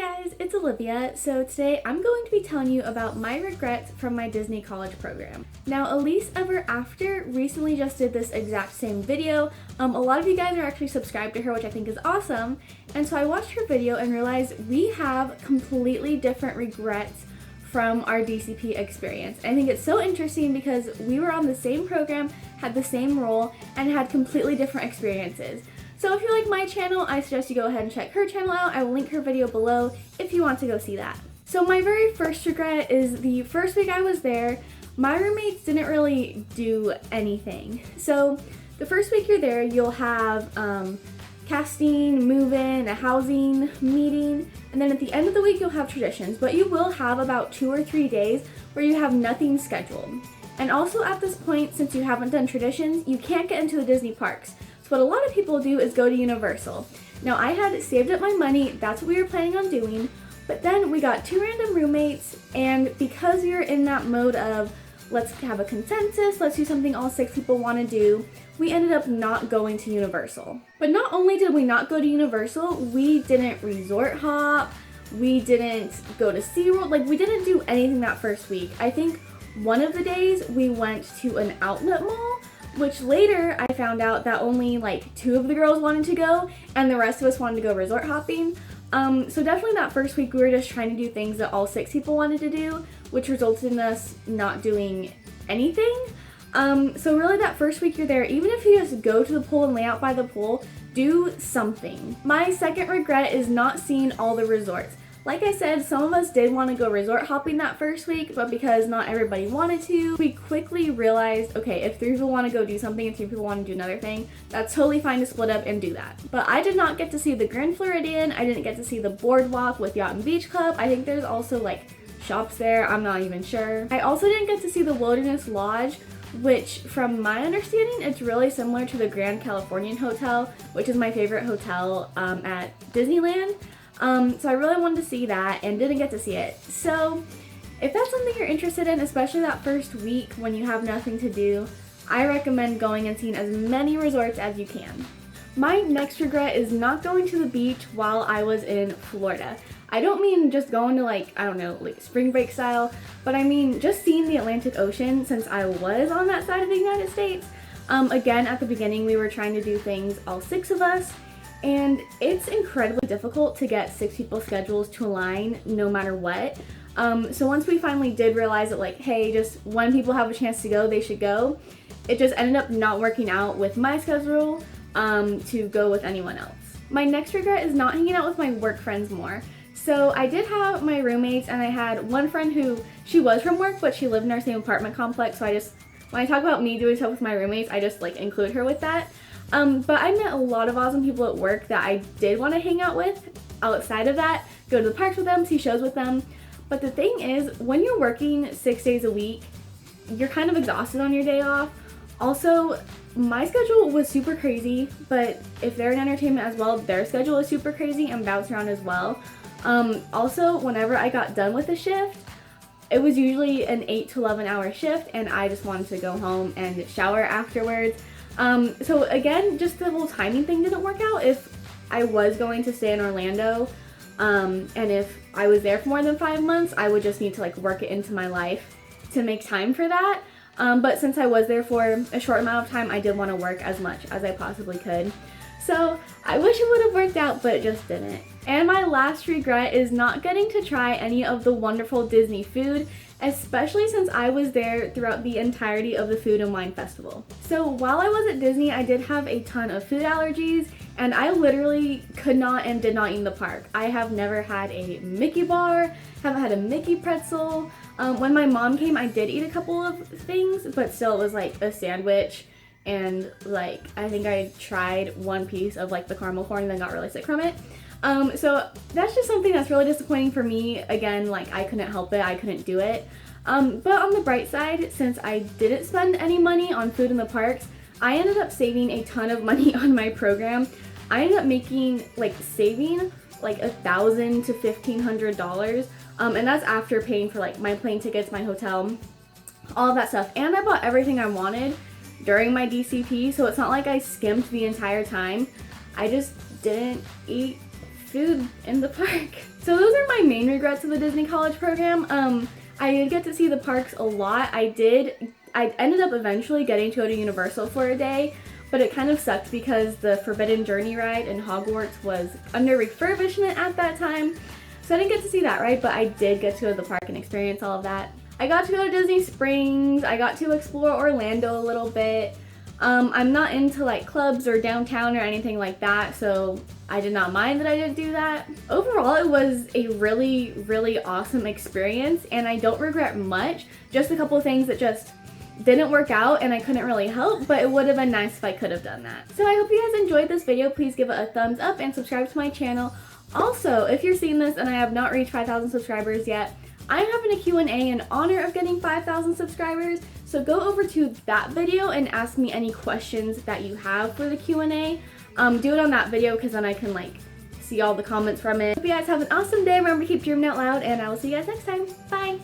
Guys, it's Olivia. So today I'm going to be telling you about my regrets from my Disney college program. Now, Elise Ever After recently just did this exact same video. A lot of you guys are actually subscribed to her, which I think is awesome. And so I watched her video and realized we have completely different regrets from our DCP experience. I think it's so interesting because we were on the same program, had the same role, and had completely different experiences. So if you like my channel, I suggest you go ahead and check her channel out. I will link her video below if you want to go see that. So my very first regret is the first week I was there, my roommates didn't really do anything. So the first week you're there, you'll have casting, move-in, a housing meeting, and then at the end of the week you'll have traditions, but you will have about 2 or 3 days where you have nothing scheduled. And also at this point, since you haven't done traditions, you can't get into the Disney parks. So what a lot of people do is go to Universal. Now I had saved up my money, that's what we were planning on doing, but then we got 2 random roommates, and because we were in that mode of let's have a consensus, let's do something all 6 people want to do, we ended up not going to Universal. But not only did we not go to Universal, we didn't resort hop, we didn't go to SeaWorld, like we didn't do anything that first week. I think one of the days we went to an outlet mall, which later I found out that only like 2 of the girls wanted to go and the rest of us wanted to go resort hopping. So definitely that first week we were just trying to do things that all 6 people wanted to do, which resulted in us not doing anything. So really that first week you're there, even if you just go to the pool and lay out by the pool, do something. My second regret is not seeing all the resorts. Like I said, some of us did want to go resort hopping that first week, but because not everybody wanted to, we quickly realized, okay, if 3 people want to go do something and 3 people want to do another thing, that's totally fine to split up and do that. But I did not get to see the Grand Floridian, I didn't get to see the boardwalk with Yacht and Beach Club. I think there's also like shops there, I'm not even sure. I also didn't get to see the Wilderness Lodge, which from my understanding, it's really similar to the Grand Californian Hotel, which is my favorite hotel at Disneyland. So I really wanted to see that and didn't get to see it. So if that's something you're interested in, especially that first week when you have nothing to do, I recommend going and seeing as many resorts as you can. My next regret is not going to the beach while I was in Florida. I don't mean just going to like, I don't know, like spring break style, but I mean just seeing the Atlantic Ocean since I was on that side of the United States. Again, at the beginning we were trying to do things, all 6 of us, and it's incredibly difficult to get 6 people's schedules to align no matter what. So once we finally did realize that like, hey, just when people have a chance to go, they should go, it just ended up not working out with my schedule to go with anyone else. My next regret is not hanging out with my work friends more. So I did have my roommates, and I had one friend who, she was from work, but she lived in our same apartment complex, so I just, when I talk about me doing stuff with my roommates, I just like include her with that. But I met a lot of awesome people at work that I did want to hang out with outside of that, go to the parks with them, see shows with them. But the thing is, when you're working 6 days a week, you're kind of exhausted on your day off. Also, my schedule was super crazy, but if they're in entertainment as well, their schedule is super crazy and bounce around as well. Also, whenever I got done with a shift, it was usually an 8 to 11 hour shift, and I just wanted to go home and shower afterwards. So again, just the whole timing thing didn't work out. If I was going to stay in Orlando, and if I was there for more than 5 months, I would just need to like work it into my life to make time for that. But since I was there for a short amount of time, I did want to work as much as I possibly could. So I wish it would have worked out, but it just didn't. And my last regret is not getting to try any of the wonderful Disney food, especially since I was there throughout the entirety of the Food and Wine Festival. So while I was at Disney, I did have a ton of food allergies, and I literally could not and did not eat in the park. I have never had a Mickey bar, haven't had a Mickey pretzel. When my mom came, I did eat a couple of things, but still it was like a sandwich, and like I think I tried 1 piece of like the caramel corn and then got really sick from it. So that's just something that's really disappointing for me. Again, like I couldn't help it, I couldn't do it. But on the bright side, since I didn't spend any money on food in the parks, I ended up saving a ton of money on my program. I ended up making saving like $1,000 to $1,500, and that's after paying for like my plane tickets, my hotel, all of that stuff. And I bought everything I wanted during my DCP, so it's not like I skimped the entire time. I just didn't eat food in the park. So those are my main regrets of the Disney College program. I did get to see the parks a lot. I ended up eventually getting to go to Universal for a day, but it kind of sucked because the Forbidden Journey ride in Hogwarts was under refurbishment at that time. So I didn't get to see that ride, but I did get to go to the park and experience all of that. I got to go to Disney Springs. I got to explore Orlando a little bit. I'm not into like clubs or downtown or anything like that, so I did not mind that I didn't do that. Overall, it was a really, really awesome experience, and I don't regret much. Just a couple of things that just didn't work out and I couldn't really help, but it would have been nice if I could have done that. So I hope you guys enjoyed this video. Please give it a thumbs up and subscribe to my channel. Also, if you're seeing this and I have not reached 5,000 subscribers yet, I'm having a Q&A in honor of getting 5,000 subscribers, so go over to that video and ask me any questions that you have for the Q&A. Do it on that video because then I can like see all the comments from it. Hope you guys have an awesome day. Remember to keep dreaming out loud, and I will see you guys next time. Bye!